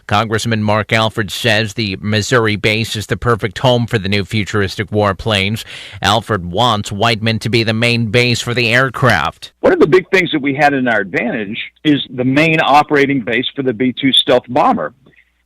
Congressman Mark Alford says the Missouri base is the perfect home for the new futuristic warplanes. Alford wants Whiteman to be the main base for the aircraft. One of the big things that we had in our advantage is the main operating base for the B-2 stealth bomber.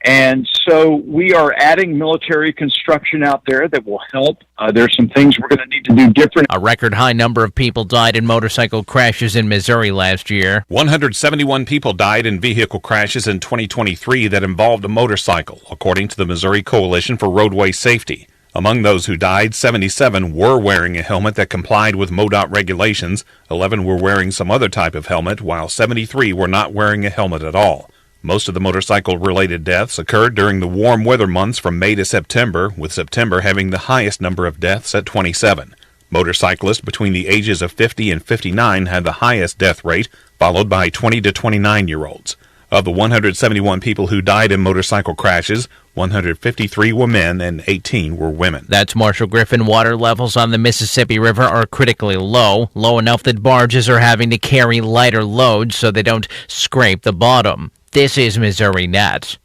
And so we are adding military construction out there that will help. There's some things we're going to need to do different. A record high number of people died in motorcycle crashes in Missouri last year. 171 people died in vehicle crashes in 2023 that involved a motorcycle, according to the Missouri Coalition for Roadway Safety. Among those who died, 77 were wearing a helmet that complied with MoDOT regulations. 11 were wearing some other type of helmet, while 73 were not wearing a helmet at all. Most of the motorcycle-related deaths occurred during the warm weather months from May to September, with September having the highest number of deaths at 27. Motorcyclists between the ages of 50 and 59 had the highest death rate, followed by 20 to 29-year-olds. Of the 171 people who died in motorcycle crashes, 153 were men and 18 were women. That's Marshall Griffin. Water levels on the Mississippi River are critically low enough that barges are having to carry lighter loads so they don't scrape the bottom. This is Missouri Net.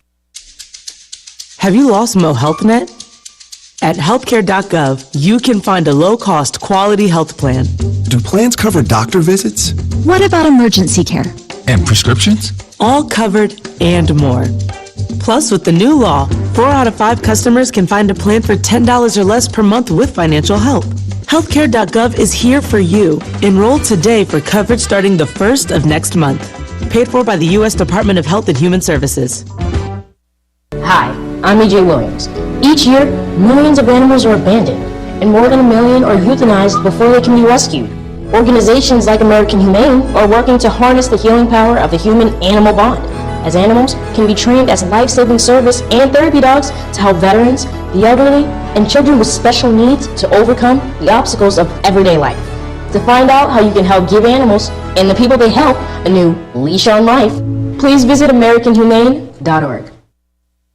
Have you lost Mo Health Net? At healthcare.gov, you can find a low-cost, quality health plan. Do plans cover doctor visits? What about emergency care? And prescriptions? All covered and more. Plus, with the new law, 4 out of 5 customers can find a plan for $10 or less per month with financial help. Healthcare.gov is here for you. Enroll today for coverage starting the 1st of next month. Paid for by the U.S. Department of Health and Human Services. Hi, I'm E.J. Williams. Each year, millions of animals are abandoned, and more than 1 million are euthanized before they can be rescued. Organizations like American Humane are working to harness the healing power of the human-animal bond, as animals can be trained as life-saving service and therapy dogs to help veterans, the elderly, and children with special needs to overcome the obstacles of everyday life. To find out how you can help give animals and the people they help a new leash on life, please visit AmericanHumane.org.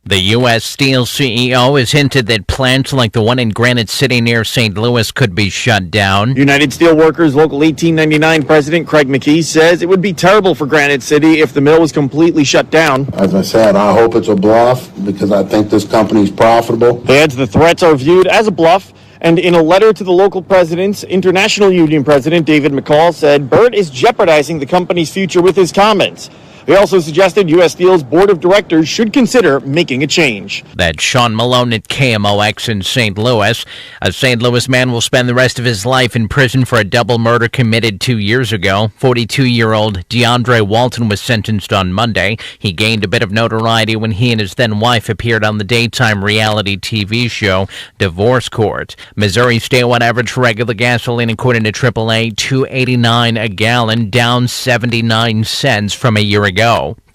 The U.S. Steel CEO has hinted that plants like the one in Granite City near St. Louis could be shut down. United Steelworkers Local 1899 President Craig McKee says it would be terrible for Granite City if the mill was completely shut down. As I said, I hope it's a bluff because I think this company's profitable. He adds the threats are viewed as a bluff. And in a letter to the local presidents, International Union President David McCall said Burt is jeopardizing the company's future with his comments. He also suggested U.S. Steel's board of directors should consider making a change. That's Sean Malone at KMOX in St. Louis. A St. Louis man will spend the rest of his life in prison for a double murder committed 2 years ago. 42-year-old DeAndre Walton was sentenced on Monday. He gained a bit of notoriety when he and his then-wife appeared on the daytime reality TV show Divorce Court. Missouri statewide average for regular gasoline, according to AAA, $2.89 a gallon, down 79 cents from a year ago.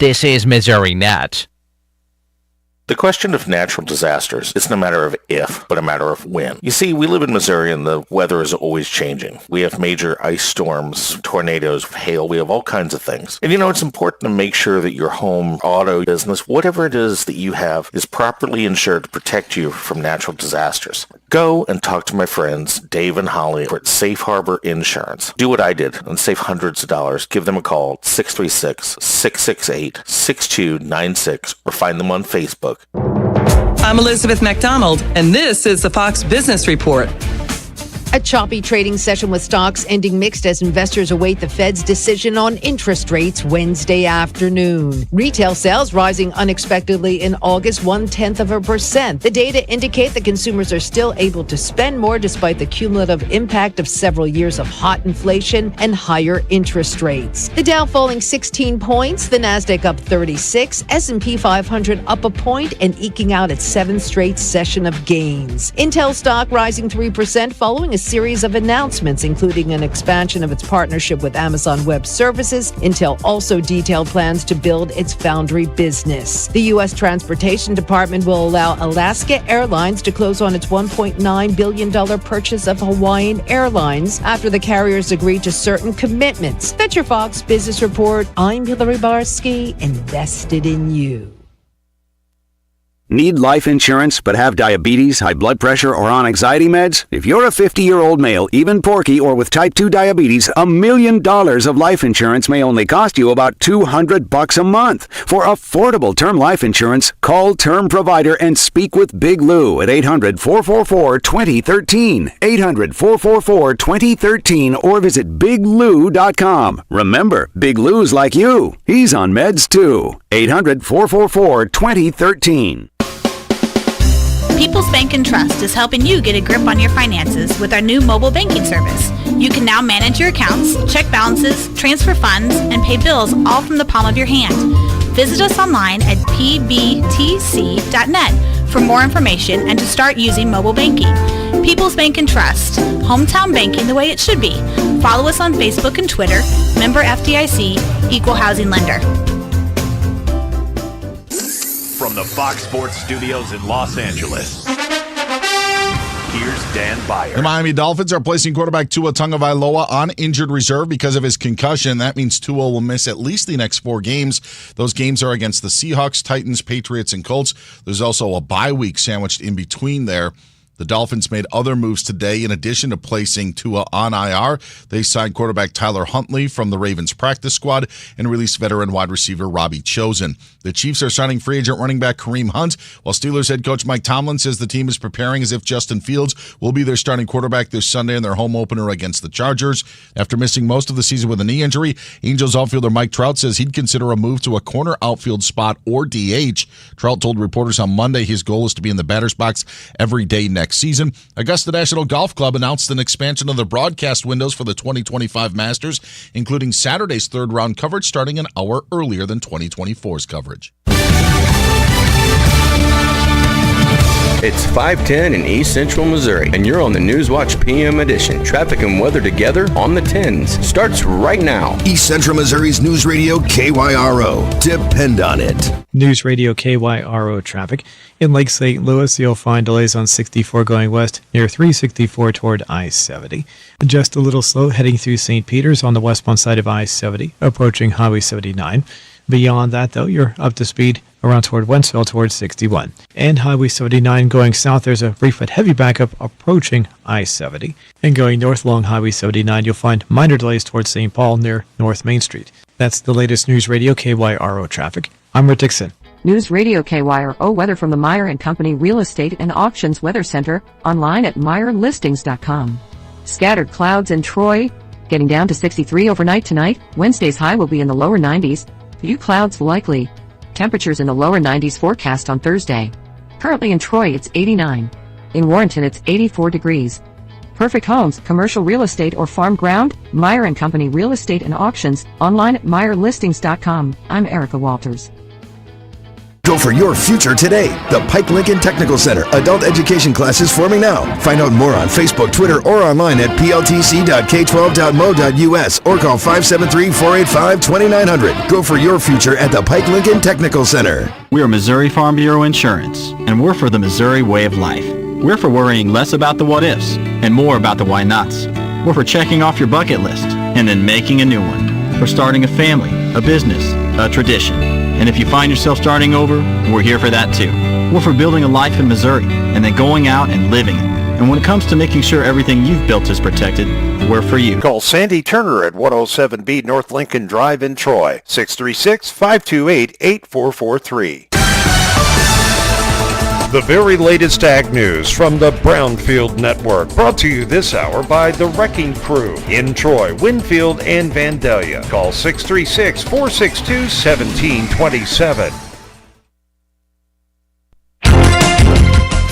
This is Missouri Net. The question of natural disasters isn't a matter of if, but a matter of when. You see, we live in Missouri and the weather is always changing. We have major ice storms, tornadoes, hail, we have all kinds of things. And it's important to make sure that your home, auto, business, whatever it is that you have is properly insured to protect you from natural disasters. Go and talk to my friends Dave and Holly at Safe Harbor Insurance. Do what I did and save hundreds of dollars. Give them a call, 636-668-6296, or find them on Facebook. I'm Elizabeth McDonald, and this is the Fox Business Report. A choppy trading session with stocks ending mixed as investors await the Fed's decision on interest rates Wednesday afternoon. Retail sales rising unexpectedly in August 0.1%. The data indicate that consumers are still able to spend more despite the cumulative impact of several years of hot inflation and higher interest rates. The Dow falling 16 points, the Nasdaq up 36, S&P 500 up a point and eking out its 7th straight session of gains. Intel stock rising 3% following a series of announcements, including an expansion of its partnership with Amazon Web Services. Intel also detailed plans to build its foundry business. The U.S. Transportation Department will allow Alaska Airlines to close on its $1.9 billion purchase of Hawaiian Airlines after the carriers agreed to certain commitments. That's your Fox Business Report. I'm Hillary Barsky, invested in you. Need life insurance but have diabetes, high blood pressure, or on anxiety meds? If you're a 50-year-old male, even porky, or with type 2 diabetes, $1 million of life insurance may only cost you about $200 a month. For affordable term life insurance, call Term Provider and speak with Big Lou at 800-444-2013. 800-444-2013 or visit biglou.com. Remember, Big Lou's like you. He's on meds too. 800-444-2013. People's Bank and Trust is helping you get a grip on your finances with our new mobile banking service. You can now manage your accounts, check balances, transfer funds, and pay bills all from the palm of your hand. Visit us online at pbtc.net for more information and to start using mobile banking. People's Bank and Trust, hometown banking the way it should be. Follow us on Facebook and Twitter, member FDIC, equal housing lender. From the Fox Sports Studios in Los Angeles, here's Dan Byer. The Miami Dolphins are placing quarterback Tua Tagovailoa on injured reserve because of his concussion. That means Tua will miss at least the next 4 games. Those games are against the Seahawks, Titans, Patriots, and Colts. There's also a bye week sandwiched in between there. The Dolphins made other moves today. In addition to placing Tua on IR, they signed quarterback Tyler Huntley from the Ravens practice squad and released veteran wide receiver Robbie Chosen. The Chiefs are signing free agent running back Kareem Hunt, while Steelers head coach Mike Tomlin says the team is preparing as if Justin Fields will be their starting quarterback this Sunday in their home opener against the Chargers. After missing most of the season with a knee injury, Angels outfielder Mike Trout says he'd consider a move to a corner outfield spot or DH. Trout told reporters on Monday his goal is to be in the batter's box every day next season. Augusta National Golf Club announced an expansion of the broadcast windows for the 2025 Masters, including Saturday's third-round coverage starting an hour earlier than 2024's coverage. It's 5:10 in East Central Missouri, and you're on the Newswatch PM edition. Traffic and weather together on the 10s. Starts right now. East Central Missouri's News Radio KYRO. Depend on it. News Radio KYRO traffic. In Lake St. Louis, you'll find delays on 64 going west near 364 toward I-70. Just a little slow heading through St. Peters on the westbound side of I-70, approaching Highway 79. Beyond that, though, you're up to speed around toward Wentzville towards 61. And Highway 79 going south, there's a brief but heavy backup approaching I-70. And going north along Highway 79, you'll find minor delays towards St. Paul near North Main Street. That's the latest News Radio KYRO traffic. I'm Rick Dixon. News Radio KYRO weather from the Meyer & Company Real Estate and Auctions Weather Center, online at MeyerListings.com. Scattered clouds in Troy, getting down to 63 overnight tonight. Wednesday's high will be in the lower 90s. Few clouds likely. Temperatures in the lower 90s forecast on Thursday. Currently in Troy, it's 89. In Warrenton, it's 84 degrees. Perfect homes, commercial real estate, or farm ground? Meyer & Company Real Estate and Auctions, online at MeyerListings.com. I'm Erica Walters. Go for your future today. The Pike Lincoln Technical Center. Adult education classes forming now. Find out more on Facebook, Twitter, or online at pltc.k12.mo.us or call 573-485-2900. Go for your future at the Pike Lincoln Technical Center. We're Missouri Farm Bureau Insurance, and we're for the Missouri way of life. We're for worrying less about the what-ifs and more about the why-nots. We're for checking off your bucket list and then making a new one. We're starting a family, a business, a tradition. And if you find yourself starting over, we're here for that too. We're for building a life in Missouri and then going out and living it. And when it comes to making sure everything you've built is protected, we're for you. Call Sandy Turner at 107B North Lincoln Drive in Troy, 636-528-8443. The very latest ag news from the Brownfield Network, brought to you this hour by the Wrecking Crew in Troy, Winfield, and Vandalia. Call 636-462-1727.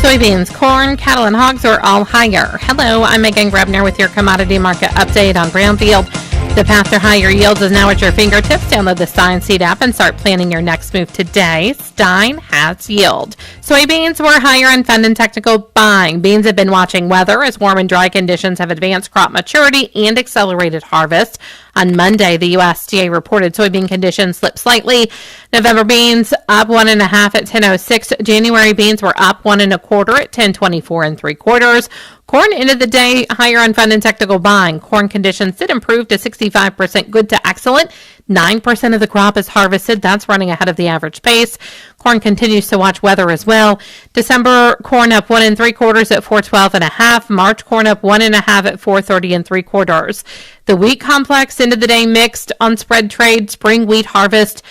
Soybeans, corn, cattle, and hogs are all higher. Hello, I'm Megan Grebner with your commodity market update on Brownfield. The path to higher yields is now at your fingertips. Download the Stein Seed app and start planning your next move today. Stein has yield. Soybeans were higher in fund and technical buying. Beans have been watching weather as warm and dry conditions have advanced crop maturity and accelerated harvest. On Monday, the USDA reported soybean conditions slipped slightly. November beans up 1.5 at 10.06. January beans were up 1 1/4 at 10.24 3/4. Corn ended the day higher on fund and technical buying. Corn conditions did improve to 65% good to excellent. 9% of the crop is harvested. That's running ahead of the average pace. Corn continues to watch weather as well. December corn up 1 3/4 at 412.5. March corn up 1 1/2 at 430 3/4. The wheat complex ended the day mixed on spread trade. Spring wheat harvest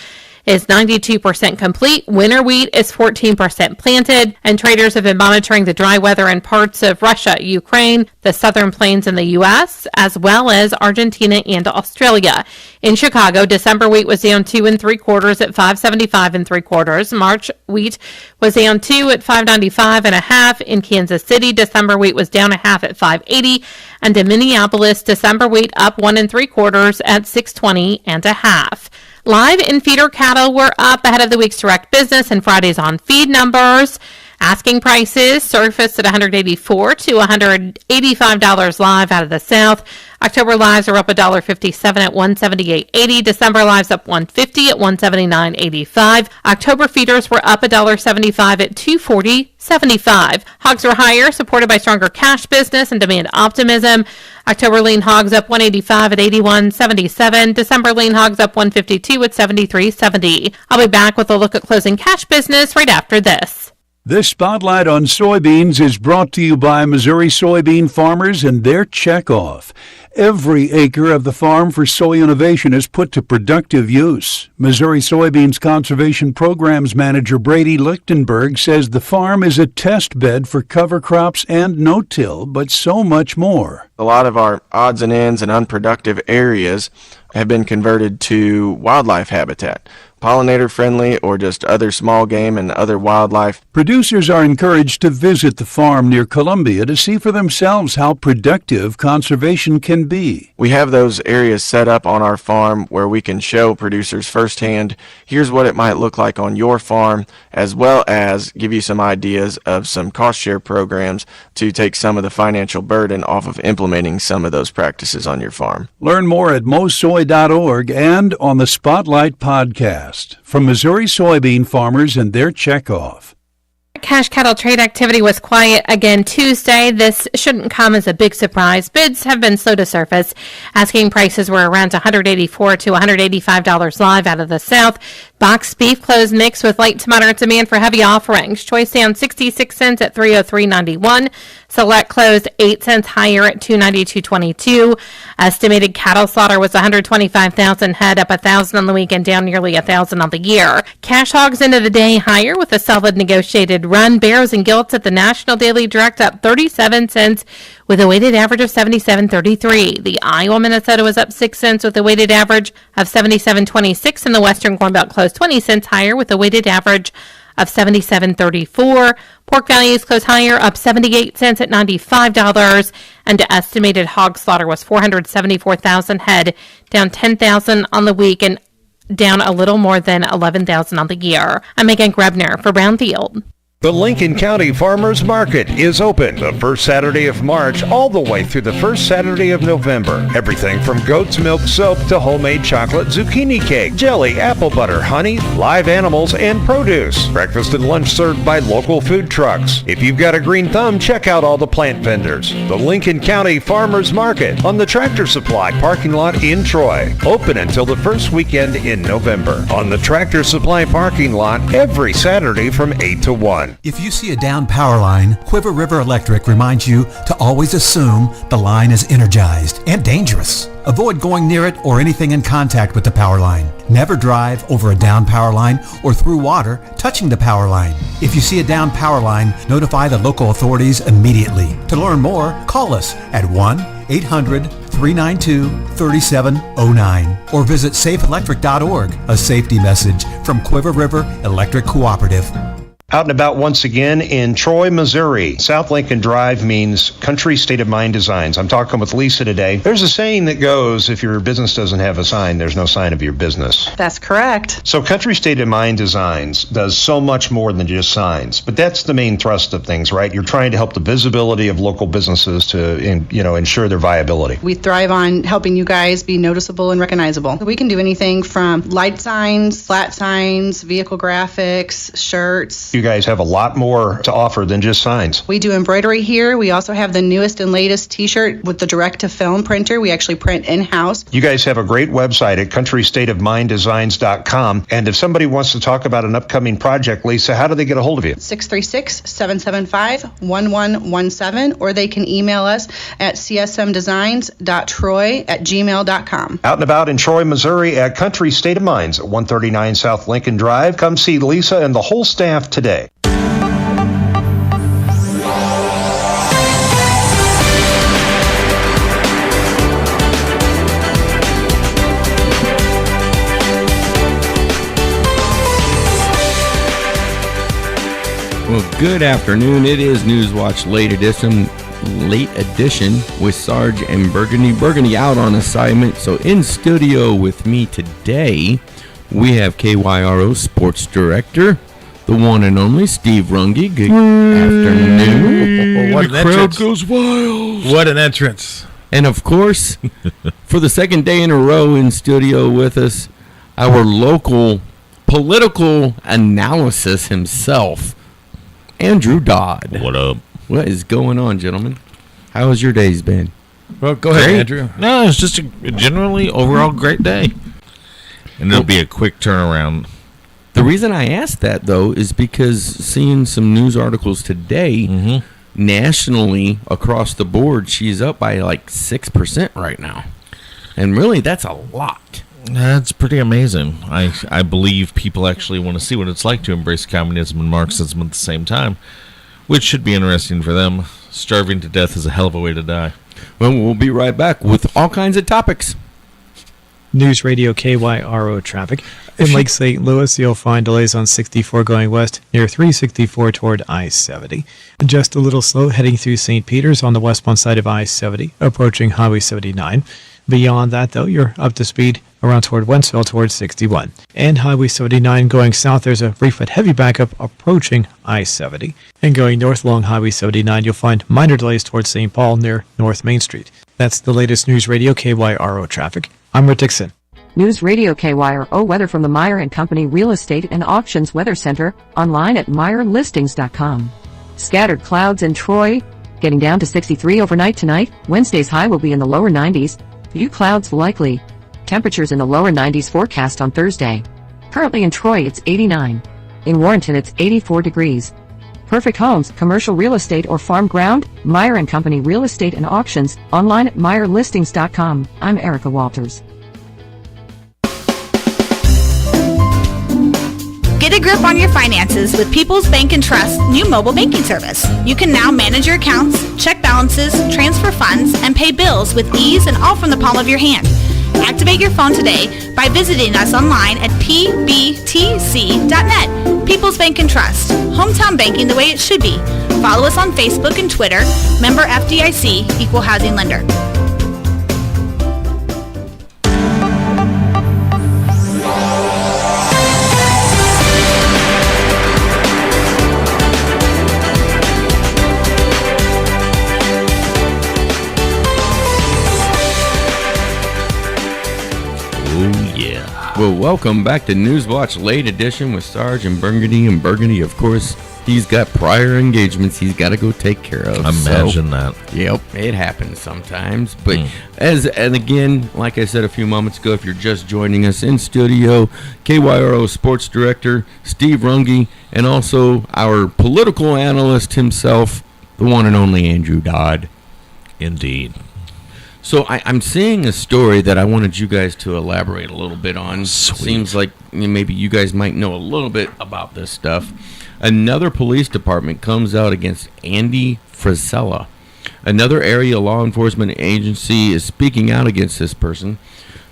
is 92% complete. Winter wheat is 14% planted, and traders have been monitoring the dry weather in parts of Russia, Ukraine, the southern plains in the U.S., as well as Argentina and Australia. In Chicago, December wheat was down 2 3/4 at 575 3/4. March wheat was down 2 at 595.5. In Kansas City, December wheat was down 1/2 at 580, and in Minneapolis, December wheat up 1 3/4 at 620.5. Live and feeder cattle were up ahead of the week's direct business and Friday's on feed numbers. Asking prices surfaced at $184 to $185 live out of the South. October lives are up $1.57 at $178.80. December lives up $1.50 at $179.85. October feeders were up $1.75 at $240.75. Hogs were higher, supported by stronger cash business and demand optimism. October lean hogs up $185 at $81.77. December lean hogs up $152 at $73.70. I'll be back with a look at closing cash business right after this. This Spotlight on Soybeans is brought to you by Missouri soybean farmers and their checkoff. Every acre of the farm for soy innovation is put to productive use. Missouri Soybeans Conservation Programs Manager Brady Lichtenberg says the farm is a test bed for cover crops and no-till, but so much more. A lot of our odds and ends and unproductive areas have been converted to wildlife habitat. Pollinator friendly or just other small game and other wildlife. Producers are encouraged to visit the farm near Columbia to see for themselves how productive conservation can be. We have those areas set up on our farm where we can show producers firsthand, here's what it might look like on your farm, as well as give you some ideas of some cost share programs to take some of the financial burden off of implementing some of those practices on your farm. Learn more at mosoy.org and on the Spotlight podcast. From Missouri soybean farmers and their checkoff. Cash cattle trade activity was quiet again Tuesday. This shouldn't come as a big surprise. Bids have been slow to surface. Asking prices were around $184 to $185 live out of the South. Boxed beef closed mixed with light to moderate demand for heavy offerings. Choice down 66 cents at $303.91. Select closed 8 cents higher at $292.22. Estimated cattle slaughter was 125,000 head, up 1,000 on the week and down nearly 1,000 on the year. Cash hogs into the day higher with a solid negotiated run. Barrows and gilts at the National Daily Direct up 37 cents with a weighted average of 77.33. The Iowa Minnesota was up 6 cents with a weighted average of 77.26, and the Western Corn Belt closed 20 cents higher with a weighted average of 77.34. Pork values closed higher, up 78 cents at $95, and the estimated hog slaughter was 474,000 head, down 10,000 on the week and down a little more than 11,000 on the year. I'm Megan Grebner for Brownfield. The Lincoln County Farmers Market is open the first Saturday of March all the way through the first Saturday of November. Everything from goat's milk soap to homemade chocolate, zucchini cake, jelly, apple butter, honey, live animals, and produce. Breakfast and lunch served by local food trucks. If you've got a green thumb, check out all the plant vendors. The Lincoln County Farmers Market on the Tractor Supply parking lot in Troy. Open until the first weekend in November. On the Tractor Supply parking lot every Saturday from 8 to 1. If you see a down power line, Quiver River Electric reminds you to always assume the line is energized and dangerous. Avoid going near it or anything in contact with the power line. Never drive over a down power line or through water touching the power line. If you see a down power line, notify the local authorities immediately. To learn more, call us at 1-800-392-3709 or visit safeelectric.org. A safety message from Quiver River Electric Cooperative. Out and about once again in Troy, Missouri. South Lincoln Drive means Country State of Mind Designs. I'm talking with Lisa today. There's a saying that goes, if your business doesn't have a sign, there's no sign of your business. That's correct. So Country State of Mind Designs does so much more than just signs. But that's the main thrust of things, right? You're trying to help the visibility of local businesses to, ensure their viability. We thrive on helping you guys be noticeable and recognizable. We can do anything from light signs, flat signs, vehicle graphics, shirts. You guys have a lot more to offer than just signs. We do embroidery here. We also have the newest and latest t-shirt with the direct-to-film printer. We actually print in-house. You guys have a great website at countrystateofminddesigns.com. And if somebody wants to talk about an upcoming project, Lisa, how do they get a hold of you? 636-775-1117, or they can email us at csmdesigns.troy@gmail.com. Out and about in Troy, Missouri at Country State of Minds at 139 South Lincoln Drive. Come see Lisa and the whole staff today. Well, good afternoon. It is Newswatch Late Edition with Sarge and Burgundy. Burgundy out on assignment, so in studio with me today, we have KYRO Sports Director, the one and only Steve Runge. Good afternoon. What the crowd goes wild. What an entrance. And of course, for the second day in a row in studio with us, our local political analysis himself, Andrew Dodd. What up? What is going on, gentlemen? How has your days been? Well, go ahead, Andrew. No, it's just a generally overall great day. And it'll be a quick turnaround. The reason I asked that, though, is because seeing some news articles today, nationally, across the board, she's up by like 6% right now. And really, that's a lot. That's pretty amazing. I believe people actually want to see what it's like to embrace communism and Marxism at the same time, which should be interesting for them. Starving to death is a hell of a way to die. Well, we'll be right back with all kinds of topics. News Radio KYRO traffic. In Lake St. Louis, you'll find delays on 64 going west near 364 toward I-70. Just a little slow heading through St. Peters on the westbound side of I-70, approaching Highway 79. Beyond that, though, you're up to speed around toward Wentzville towards 61. And Highway 79 going south, there's a brief but heavy backup approaching I-70. And going north along Highway 79, you'll find minor delays towards St. Paul near North Main Street. That's the latest News Radio KYRO traffic. I'm Rick Dixon. News Radio KYRO weather from the Meyer & Company Real Estate and Auctions Weather Center, online at MeyerListings.com. Scattered clouds in Troy, getting down to 63 overnight tonight. Wednesday's high will be in the lower 90s. Few clouds likely. Temperatures in the lower 90s forecast on Thursday. Currently in Troy, it's 89. In Warrenton, it's 84 degrees. Perfect homes, commercial real estate, or farm ground? Meyer & Company Real Estate and Auctions, online at MeyerListings.com. I'm Erica Walters. Get a grip on your finances with People's Bank and Trust's new mobile banking service. You can now manage your accounts, check balances, transfer funds, and pay bills with ease and all from the palm of your hand. Activate your phone today by visiting us online at pbtc.net. People's Bank and Trust. Hometown banking the way it should be. Follow us on Facebook and Twitter. Member FDIC, Equal Housing Lender. Well, welcome back to Newswatch Late Edition with Sarge and Burgundy. And Burgundy, of course, he's got prior engagements he's got to go take care of. Imagine that. Yep, it happens sometimes. But and again, like I said a few moments ago, if you're just joining us in studio, KYRO Sports Director Steve Runge, and also our political analyst himself, the one and only Andrew Dodd. Indeed. So I'm seeing a story that I wanted you guys to elaborate a little bit on. Sweet. Seems like maybe you guys might know a little bit about this stuff. Another police department comes out against Andy Frisella. Another area law enforcement agency is speaking out against this person.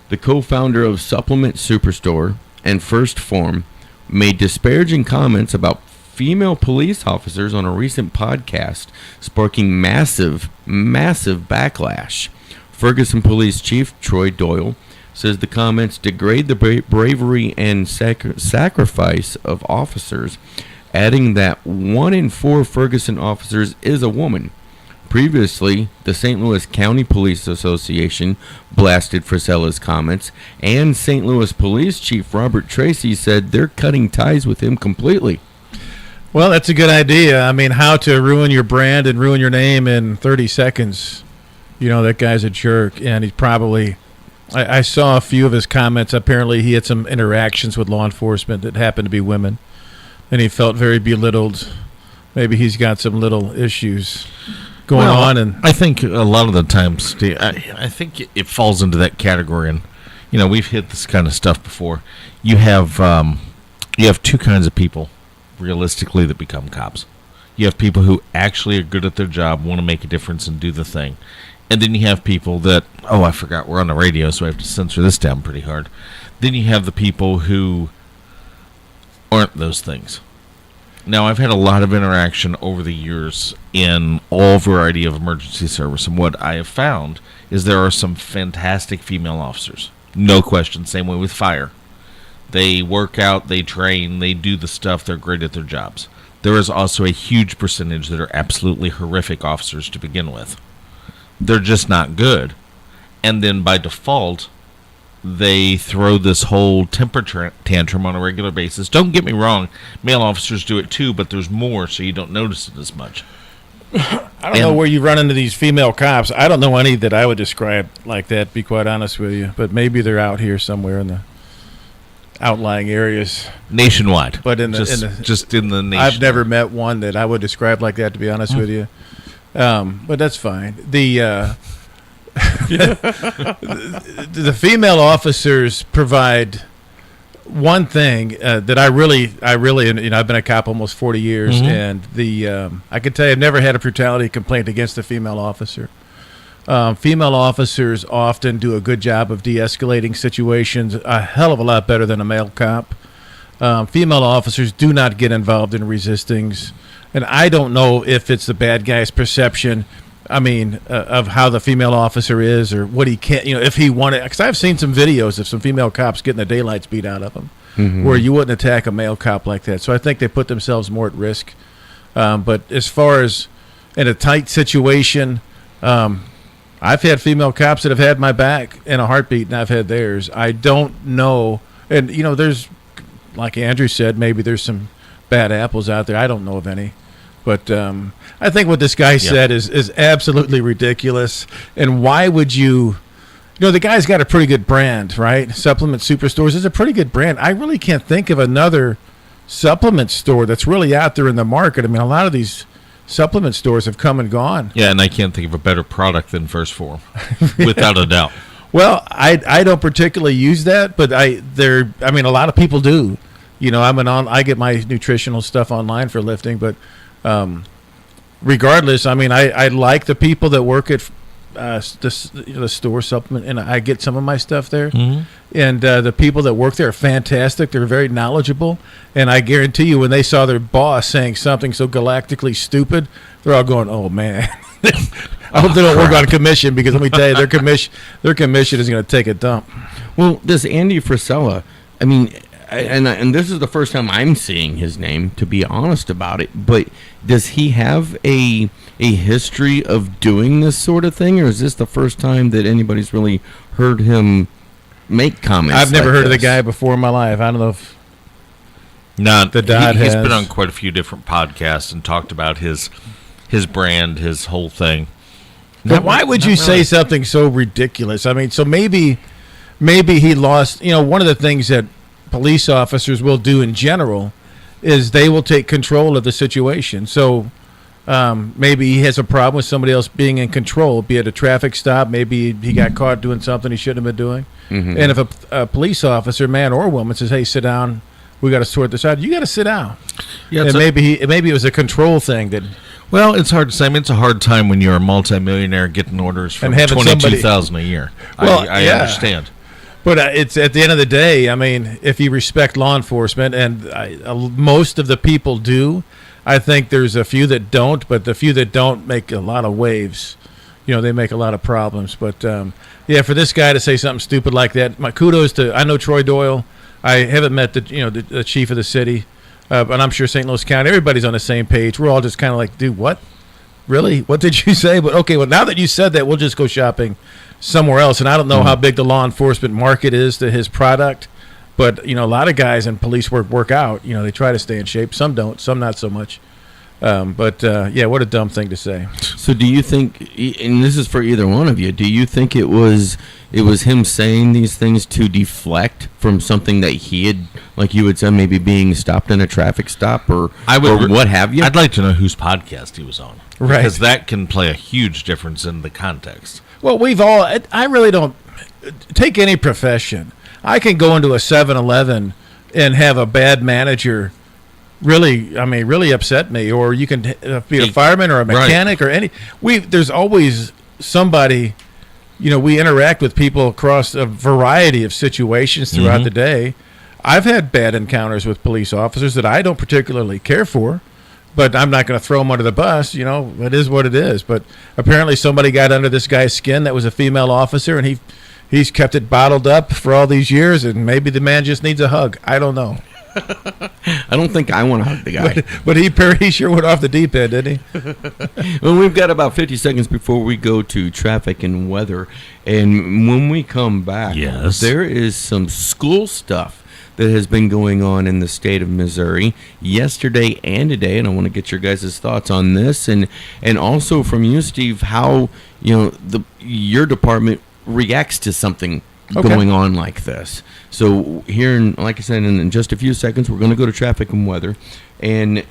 The co-founder of Supplement Superstore and First Form made disparaging comments about female police officers on a recent podcast, sparking massive backlash. Ferguson Police Chief Troy Doyle says the comments degrade the bravery and sacrifice of officers, adding that 1 in 4 Ferguson officers is a woman. Previously, the St. Louis County Police Association blasted Frisella's comments, and St. Louis Police Chief Robert Tracy said they're cutting ties with him completely. Well, that's a good idea. I mean, how to ruin your brand and ruin your name in 30 seconds. You know, that guy's a jerk, and he's probably... I saw a few of his comments. Apparently, he had some interactions with law enforcement that happened to be women, and he felt very belittled. Maybe he's got some little issues going on. And I think a lot of the times, Steve, I think it falls into that category. And, you know, we've hit this kind of stuff before. You have two kinds of people, realistically, that become cops. You have people who actually are good at their job, want to make a difference and do the thing. And then you have people that, I forgot, we're on the radio, so I have to censor this down pretty hard. Then you have the people who aren't those things. Now, I've had a lot of interaction over the years in all variety of emergency service, and what I have found is there are some fantastic female officers. No question. Same way with fire. They work out, they train, they do the stuff, they're great at their jobs. There is also a huge percentage that are absolutely horrific officers to begin with. They're just not good. And then by default, they throw this whole temper tantrum on a regular basis. Don't get me wrong, male officers do it too, but there's more, so you don't notice it as much. I don't know where you run into these female cops. I don't know any that I would describe like that, to be quite honest with you. But maybe they're out here somewhere in the outlying areas. Nationwide. But just in the nation. I've never met one that I would describe like that, to be honest with you. But that's fine. The female officers provide one thing that I really, you know, I've been a cop almost 40 years, and I can tell you I've never had a brutality complaint against a female officer. Female officers often do a good job of de-escalating situations, a hell of a lot better than a male cop. Female officers do not get involved in resistings. And I don't know if it's the bad guy's perception, of how the female officer is or what he can't, you know, if he wanted. Because I've seen some videos of some female cops getting the daylights beat out of them, where you wouldn't attack a male cop like that. So I think they put themselves more at risk. But as far as in a tight situation, I've had female cops that have had my back in a heartbeat, and I've had theirs. I don't know. And, you know, there's, like Andrew said, maybe there's some bad apples out there. I don't know of any. But I think what this guy said is absolutely ridiculous. And why would you know, the guy's got a pretty good brand, right? Supplement Superstores is a pretty good brand. I really can't think of another supplement store that's really out there in the market. I mean, a lot of these supplement stores have come and gone. Yeah, and I can't think of a better product than First Form, without a doubt. Well, I don't particularly use that, but a lot of people do. You know, I get my nutritional stuff online for lifting, but regardless, I like the people that work at the store supplement, and I get some of my stuff there. And the people that work there are fantastic. They're very knowledgeable, and I guarantee you, when they saw their boss saying something so galactically stupid, they're all going, "Oh man." I hope they don't work on commission, because let me tell you, their commission is going to take a dump. Well, this Andy Frisella, and this is the first time I'm seeing his name, to be honest about it, but does he have a history of doing this sort of thing, or is this the first time that anybody's really heard him make comments? I've never heard of the guy before in my life. I don't know if he's been on quite a few different podcasts and talked about his brand, his whole thing. But why would you say something so ridiculous? I mean, so maybe he lost. You know, one of the things that police officers will do in general is they will take control of the situation. So maybe he has a problem with somebody else being in control, be it a traffic stop. Maybe he got caught doing something he shouldn't have been doing. And if a police officer, man or woman, says, "Hey, sit down, we got to sort this out," you got to sit down. Yeah, and maybe it was a control thing that. Well, it's hard to say. I mean, it's a hard time when you're a multimillionaire getting orders from $22,000 a year. Well, I understand. But it's at the end of the day, I mean, if you respect law enforcement, and most of the people do, I think there's a few that don't, but the few that don't make a lot of waves. You know, they make a lot of problems. But, yeah, for this guy to say something stupid like that, my kudos to, I know Troy Doyle. I haven't met the chief of the city. But I'm sure St. Louis County, everybody's on the same page. We're all just kind of like, dude, what? Really? What did you say? But okay, well, now that you said that, we'll just go shopping somewhere else. And I don't know how big the law enforcement market is to his product, But, a lot of guys in police work out. They try to stay in shape. Some don't, some not so much. What a dumb thing to say. So do you think, and this is for either one of you, do you think it was him saying these things to deflect from something that he had, like you had said, maybe being stopped in a traffic stop or what have you? I'd like to know whose podcast he was on. Right. Because that can play a huge difference in the context. Well, I really don't, take any profession. I can go into a 7-Eleven and have a bad manager really upset me, or you can be a fireman or a mechanic or there's always somebody, we interact with people across a variety of situations throughout the day. I've had bad encounters with police officers that I don't particularly care for, but I'm not going to throw them under the bus. It is what it is. But apparently somebody got under this guy's skin that was a female officer, and he's kept it bottled up for all these years, and maybe the man just needs a hug. I don't know. I don't think I want to hug the guy. But he sure went off the deep end, didn't he? Well, we've got about 50 seconds before we go to traffic and weather. And when we come back, there is some school stuff that has been going on in the state of Missouri yesterday and today. And I want to get your guys' thoughts on this. And also from you, Steve, how your department reacts to something going on like this. So here, like I said, in just a few seconds, we're going to go to traffic and weather, and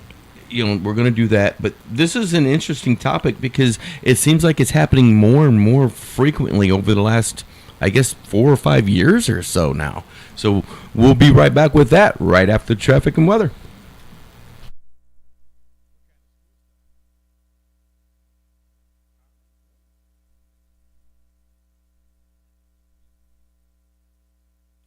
we're going to do that. But this is an interesting topic because it seems like it's happening more and more frequently over the last, I guess, 4 or 5 years or so now. So we'll be right back with that right after traffic and weather.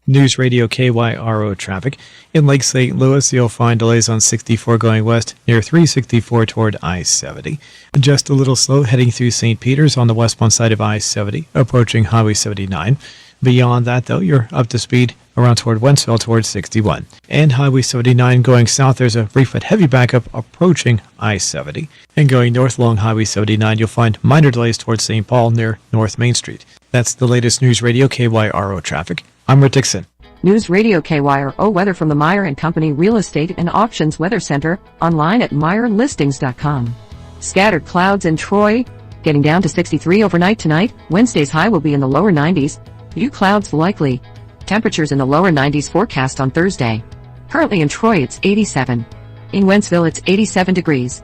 News Radio KYRO traffic. In Lake St. Louis, you'll find delays on 64 going west near 364 toward I-70. Just a little slow heading through St. Peter's on the westbound side of I-70, approaching Highway 79. Beyond that, though, you're up to speed around toward Wentzville towards 61. And Highway 79 going south, there's a brief but heavy backup approaching I-70. And going north along Highway 79, you'll find minor delays towards St. Paul near North Main Street. That's the latest News Radio KYRO traffic. I'm Rick Dixon. News Radio KYRO weather from the Meyer & Company Real Estate and Auctions Weather Center, online at MeyerListings.com. Scattered clouds in Troy, getting down to 63 overnight tonight. Wednesday's high will be in the lower 90s. Few clouds likely. Temperatures in the lower 90s forecast on Thursday. Currently in Troy it's 87. In Wentzville it's 87 degrees.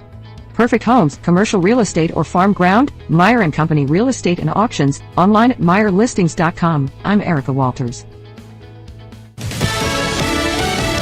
Perfect homes, commercial real estate or farm ground, Meyer & Company Real Estate and Auctions, online at MeyerListings.com. I'm Erica Walters.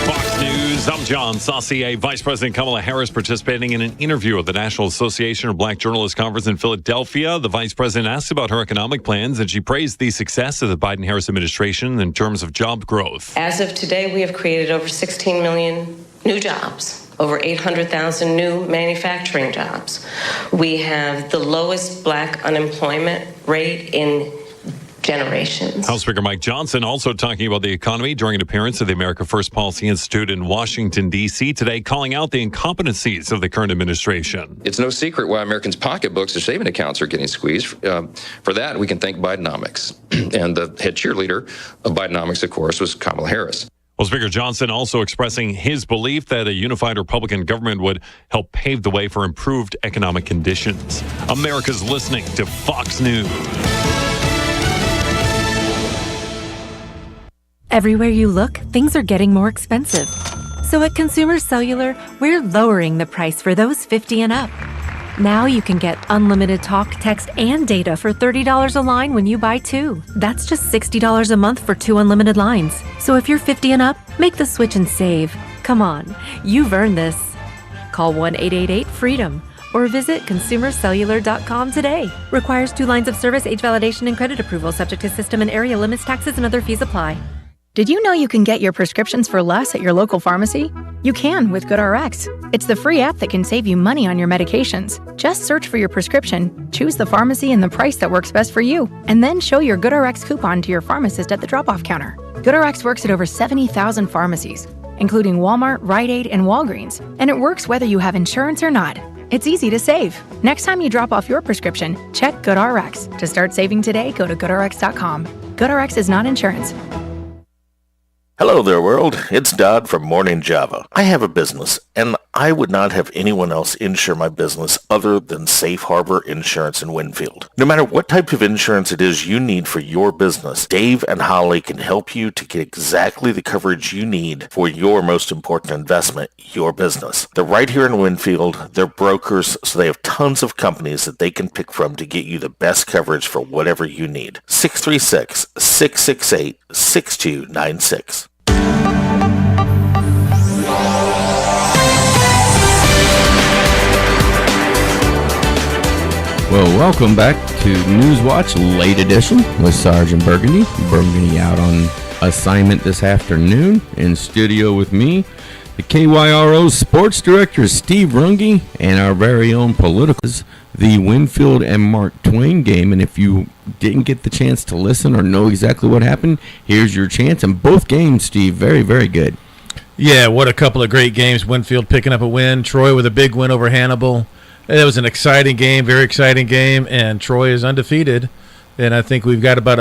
Fox News, I'm John Saucier. Vice President Kamala Harris participating in an interview at the National Association of Black Journalists Conference in Philadelphia. The vice president asked about her economic plans, and she praised the success of the Biden-Harris administration in terms of job growth. As of today, we have created over 16 million new jobs. Over 800,000 new manufacturing jobs. We have the lowest black unemployment rate in generations. House Speaker Mike Johnson also talking about the economy during an appearance at the America First Policy Institute in Washington, D.C. today, calling out the incompetencies of the current administration. It's no secret why Americans' pocketbooks or saving accounts are getting squeezed. For that, we can thank Bidenomics. And the head cheerleader of Bidenomics, of course, was Kamala Harris. Well, Speaker Johnson also expressing his belief that a unified Republican government would help pave the way for improved economic conditions. America's listening to Fox News. Everywhere you look, things are getting more expensive. So at Consumer Cellular, we're lowering the price for those 50 and up. Now you can get unlimited talk, text, and data for $30 a line when you buy 2. That's just $60 a month for 2 unlimited lines. So if you're 50 and up, make the switch and save. Come on, you've earned this. Call 1-888-FREEDOM or visit consumercellular.com today. Requires 2 lines of service, age validation, and credit approval, subject to system and area limits, taxes, and other fees apply. Did you know you can get your prescriptions for less at your local pharmacy? You can with GoodRx. It's the free app that can save you money on your medications. Just search for your prescription, choose the pharmacy and the price that works best for you, and then show your GoodRx coupon to your pharmacist at the drop-off counter. GoodRx works at over 70,000 pharmacies, including Walmart, Rite Aid, and Walgreens, and it works whether you have insurance or not. It's easy to save. Next time you drop off your prescription, check GoodRx. To start saving today, go to GoodRx.com. GoodRx is not insurance. Hello there, world. It's Dodd from Morning Java. I have a business, and I would not have anyone else insure my business other than Safe Harbor Insurance in Winfield. No matter what type of insurance it is you need for your business, Dave and Holly can help you to get exactly the coverage you need for your most important investment, your business. They're right here in Winfield. They're brokers, so they have tons of companies that they can pick from to get you the best coverage for whatever you need. 636-668-6296. Well, welcome back to Newswatch Late Edition with Sarge and Burgundy. Burgundy out on assignment this afternoon. In studio with me, the KYRO Sports Director, Steve Runge, and our very own politicals, the Winfield and Mark Twain game. And if you didn't get the chance to listen or know exactly what happened, here's your chance. And both games, Steve, very, very good. Yeah, what a couple of great games. Winfield picking up a win. Troy with a big win over Hannibal. It was an exciting game, very exciting game, and Troy is undefeated. And I think we've got about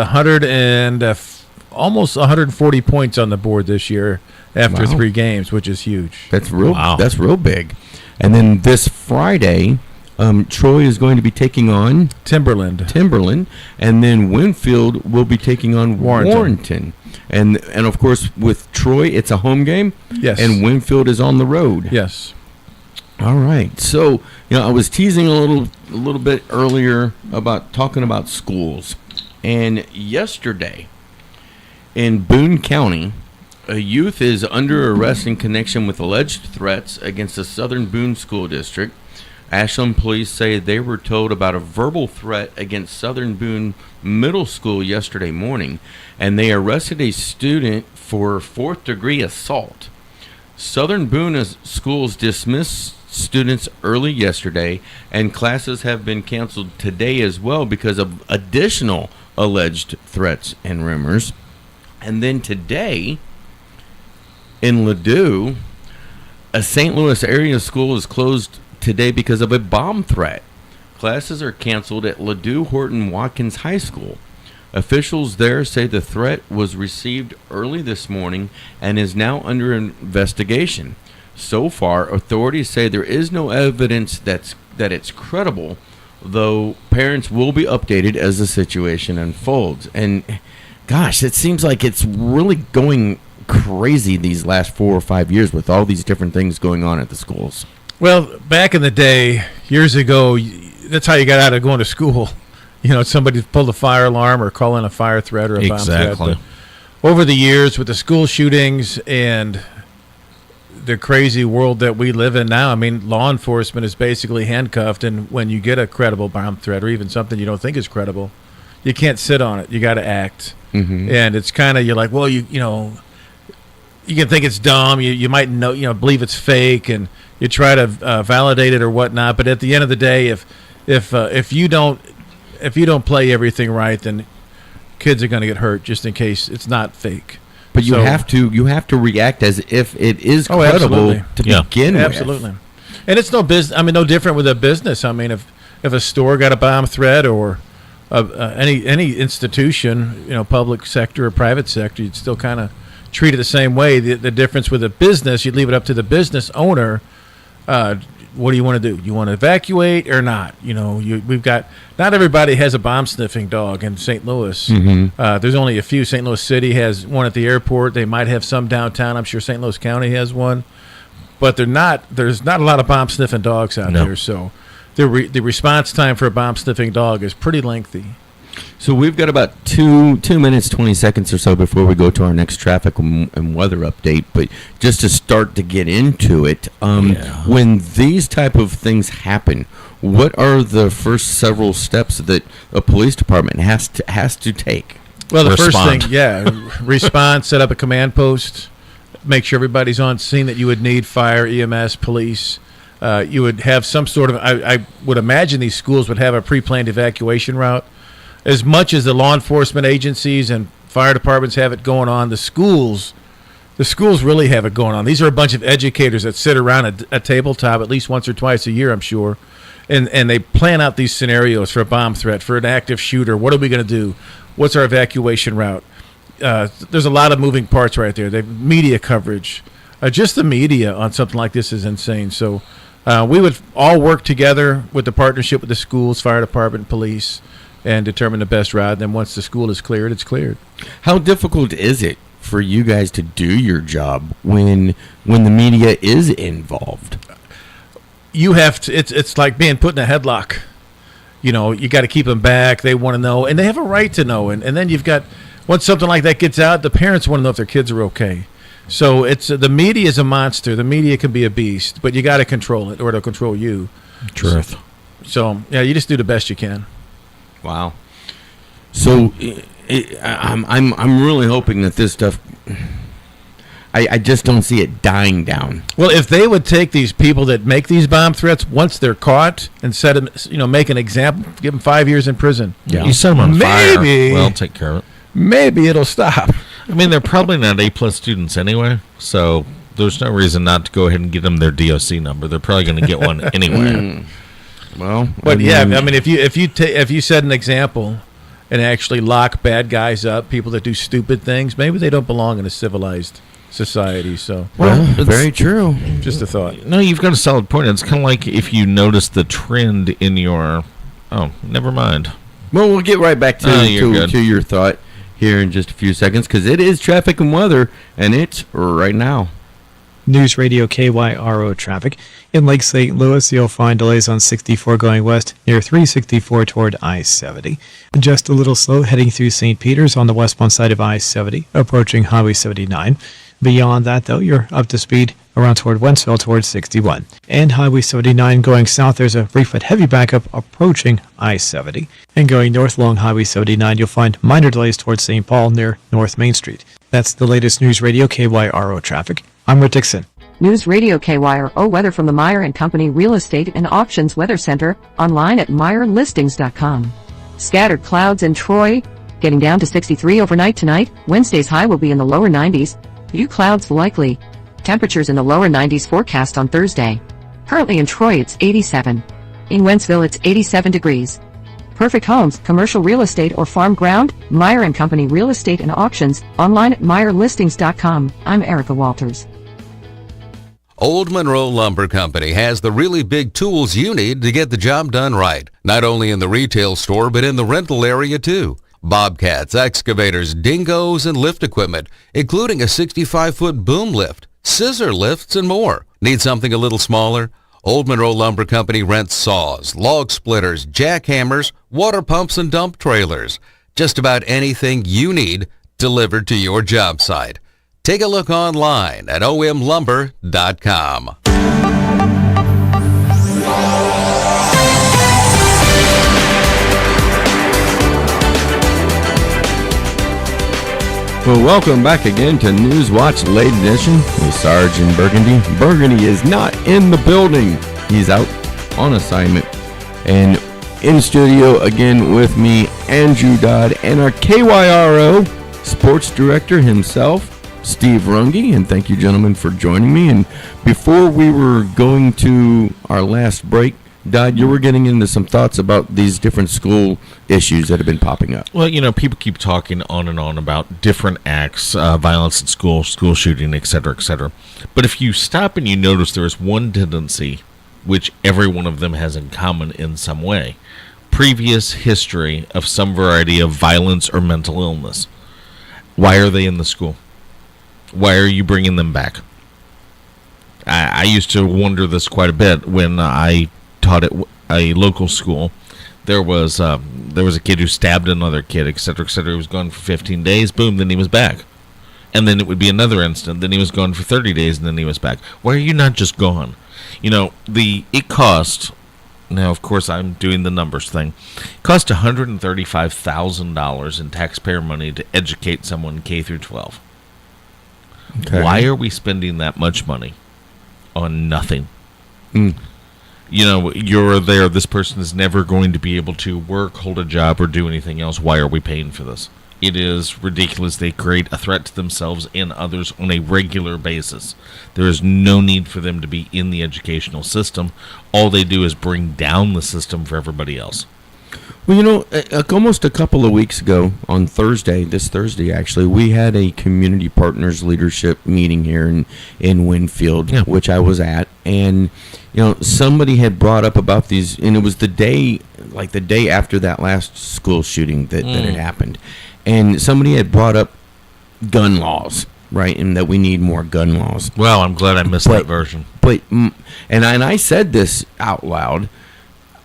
almost 140 points on the board this year after 3 games, which is huge. That's real. Wow. That's real big. And then this Friday, Troy is going to be taking on Timberland, and then Winfield will be taking on Warrenton. And of course, with Troy, it's a home game. Yes. And Winfield is on the road. Yes. All right. So, I was teasing a little bit earlier about talking about schools. And yesterday in Boone County, a youth is under arrest in connection with alleged threats against the Southern Boone School District. Ashland police say they were told about a verbal threat against Southern Boone Middle School yesterday morning, and they arrested a student for 4th-degree assault. Southern Boone schools dismissed students early yesterday, and classes have been canceled today as well because of additional alleged threats and rumors. And then today, in Ladue, a St. Louis area school is closed today because of a bomb threat. Classes are canceled at Ladue Horton Watkins High School. Officials there say the threat was received early this morning and is now under investigation. So far, authorities say there is no evidence that it's credible, though parents will be updated as the situation unfolds. And gosh, it seems like it's really going crazy these last 4 or 5 years with all these different things going on at the schools. Well, back in the day, years ago, that's how you got out of going to school. Somebody pulled a fire alarm or call in a fire threat or a bomb threat. But over the years, with the school shootings and the crazy world that we live in now, law enforcement is basically handcuffed, and when you get a credible bomb threat or even something you don't think is credible, you can't sit on it. You got to act. Mm-hmm. And it's kind of, you're like, well, you can think it's dumb. You might believe it's fake, and you try to validate it or whatnot. But at the end of the day, if you don't play everything right, then kids are going to get hurt just in case it's not fake. But you have to react as if it is credible to begin with. Absolutely. And it's no different with a business. If a store got a bomb threat or any institution, public sector or private sector, you'd still kind of treat it the same way. The difference with a business, you'd leave it up to the business owner. What do you want to do? You want to evacuate or not? We've got, not everybody has a bomb sniffing dog in St. Louis. Mm-hmm. There's only a few. St. Louis City has one at the airport. They might have some downtown. I'm sure St. Louis County has one, but there's not a lot of bomb sniffing dogs out there. So the response time for a bomb sniffing dog is pretty lengthy. So we've got about 2 minutes, 20 seconds or so before we go to our next traffic and weather update. But just to start to get into it, when these type of things happen, what are the first several steps that a police department has to take? Well, the first thing, respond, set up a command post, make sure everybody's on scene that you would need: fire, EMS, police. You would have some sort of, I would imagine these schools would have a pre-planned evacuation route. As much as the law enforcement agencies and fire departments have it going on, the schools really have it going on. These are a bunch of educators that sit around a tabletop at least once or twice a year, I'm sure, and they plan out these scenarios for a bomb threat, for an active shooter. What are we going to do? What's our evacuation route? there's a lot of moving parts right there. The media coverage, just the media on something like this is insane. So we would all work together with the partnership with the schools, fire department, police, and determine the best route. And then once the school is cleared, it's cleared. How difficult is it for you guys to do your job when the media is involved? You have to. It's like being put in a headlock. You know, you got to keep them back. They want to know, and they have a right to know. And then you've got, once something like that gets out, the parents want to know if their kids are okay. So it's the media is a monster. The media can be a beast, but you got to control it, or it'll control you. Truth. So yeah, you just do the best you can. Wow. So I'm really hoping that this stuff. I just don't see it dying down. Well, if they would take these people that make these bomb threats, once they're caught, and set them, make an example, give them 5 years in prison. Yeah. You set them on fire. Maybe Well, take care of it. Maybe it'll stop. I mean, they're probably not A+ students anyway, so there's no reason not to go ahead and get them their DOC number. They're probably going to get one anyway. Well, but yeah, I mean, if you set an example and actually lock bad guys up, people that do stupid things, maybe they don't belong in a civilized society. So well, very true. Just a thought. No, you've got a solid point. It's kind of like if you notice the trend in your. Oh, never mind. Well, we'll get right back to your thought here in just a few seconds, because it is traffic and weather, and it's right now. News Radio KYRO traffic. In Lake St. Louis, you'll find delays on 64 going west near 364 toward I-70. Just a little slow heading through St. Peters on the westbound side of I-70, approaching Highway 79. Beyond that, though, you're up to speed around toward Wentzville towards 61. And Highway 79 going south, there's a brief but heavy backup approaching I-70. And going north along Highway 79, you'll find minor delays towards St. Paul near North Main Street. That's the latest News Radio KYRO traffic. I'm Rick Dixon. News Radio KYRO weather from the Meyer & Company Real Estate and Auctions Weather Center, online at MeyerListings.com. Scattered clouds in Troy, getting down to 63 overnight tonight. Wednesday's high will be in the lower 90s. Few clouds likely. Temperatures in the lower 90s forecast on Thursday. Currently in Troy it's 87. In Wentzville it's 87 degrees. Perfect homes, commercial real estate or farm ground, Meyer & Company Real Estate and Auctions, online at MeyerListings.com. I'm Erica Walters. Old Monroe Lumber Company has the really big tools you need to get the job done right. Not only in the retail store, but in the rental area too. Bobcats, excavators, dingoes, and lift equipment, including a 65-foot boom lift, scissor lifts, and more. Need something a little smaller? Old Monroe Lumber Company rents saws, log splitters, jackhammers, water pumps, and dump trailers. Just about anything you need delivered to your job site. Take a look online at omlumber.com. Well, welcome back again to News Watch Late Edition with Sarge and Burgundy. Burgundy is not in the building. He's out on assignment. And in studio again with me, Andrew Dodd, and our KYRO sports director himself, Steve Runge. And thank you, gentlemen, for joining me. And before we were going to our last break, Dodd, you were getting into some thoughts about these different school issues that have been popping up. Well, people keep talking on and on about different acts, violence in school shooting, et cetera, et cetera. But if you stop and you notice there is one tendency, which every one of them has in common in some way, previous history of some variety of violence or mental illness. Why are they in the school? Why are you bringing them back? I used to wonder this quite a bit when I taught at a local school. There was a kid who stabbed another kid, etc., etc. He was gone for 15 days. Boom, then he was back. And then it would be another incident. Then he was gone for 30 days, and then he was back. Why are you not just gone? It cost. Now, of course, I'm doing the numbers thing. It cost $135,000 in taxpayer money to educate someone K through 12. Okay. Why are we spending that much money on nothing? You're there. This person is never going to be able to work, hold a job, or do anything else. Why are we paying for this? It is ridiculous. They create a threat to themselves and others on a regular basis. There is no need for them to be in the educational system. All they do is bring down the system for everybody else. Well, almost a couple of weeks ago on this Thursday actually, we had a community partners leadership meeting here in Winfield, which I was at, and somebody had brought up about these, and it was the day after that last school shooting that had happened, and somebody had brought up gun laws, right, and that we need more gun laws. Well, I'm glad I missed that version. But and I said this out loud.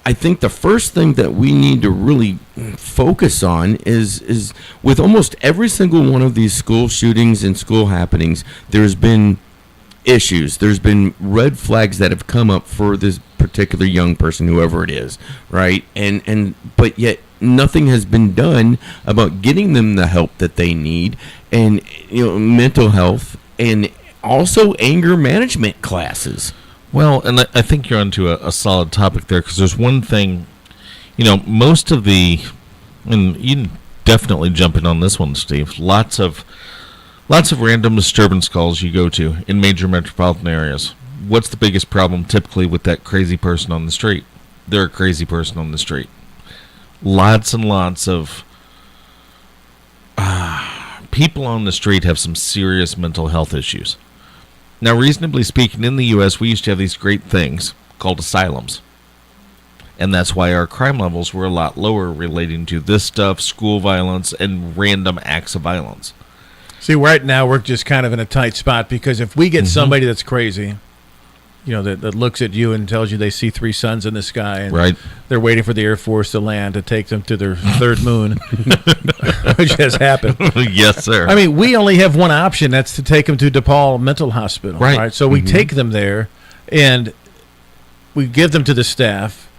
I think the first thing that we need to really focus on is with almost every single one of these school shootings and school happenings, there's been issues. There's been red flags that have come up for this particular young person, whoever it is, right? But yet nothing has been done about getting them the help that they need, and mental health, and also anger management classes. Well, and I think you're onto a solid topic there, because there's one thing, most of the, and you can definitely jump in on this one, Steve, lots of random disturbance calls you go to in major metropolitan areas. What's the biggest problem typically with that crazy person on the street? They're a crazy person on the street. Lots and lots of people on the street have some serious mental health issues. Now, reasonably speaking, in the U.S., we used to have these great things called asylums. And that's why our crime levels were a lot lower relating to this stuff, school violence, and random acts of violence. See, right now, we're just kind of in a tight spot, because if we get somebody that's crazy, that looks at you and tells you they see 3 suns in the sky, and they're waiting for the Air Force to land to take them to their third moon, which has happened. Yes, sir. I mean, we only have one option. That's to take them to DePaul Mental Hospital. Right? So we take them there, and we give them to the staff.